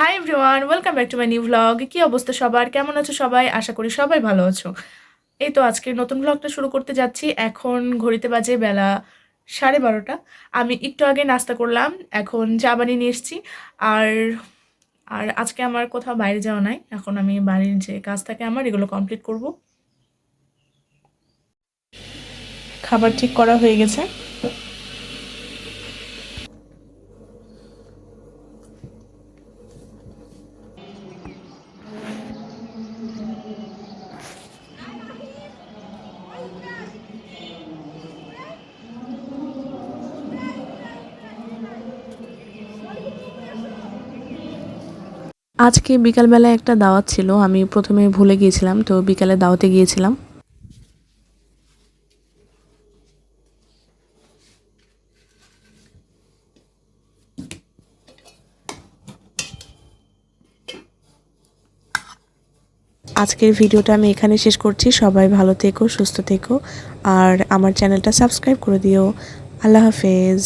Hi everyone, welcome back to my new vlog. কি অবস্থা সবার, কেমন আছো সবাই? আশা করি সবাই ভালো আছো। এই তো আজকের নতুন ভ্লগটা শুরু করতে যাচ্ছি। এখন ঘড়িতে বাজে বেলা 12:30। আমি একটু আগে নাস্তা করলাম, এখন চা বানিয়ে নিয়ে এসেছি। আর আর আজকে আমার কোথাও বাইরে যাওয়া নাই, এখন আমি বাড়ির যে কাজ থাকে আমার এগুলো কমপ্লিট করব। খাবার ঠিক করা হয়ে গেছে। আজকে বিকালবেলায় একটা দাওয়াত ছিল, আমি প্রথমে ভুলে গিয়েছিলাম, তো বিকালে দাওয়াতে গিয়েছিলাম। আজকের ভিডিওটা আমি এখানে শেষ করছি। সবাই ভালো থেকো, সুস্থ থেকো, আর আমার চ্যানেলটা সাবস্ক্রাইব করে দিও। আল্লাহ হাফেজ।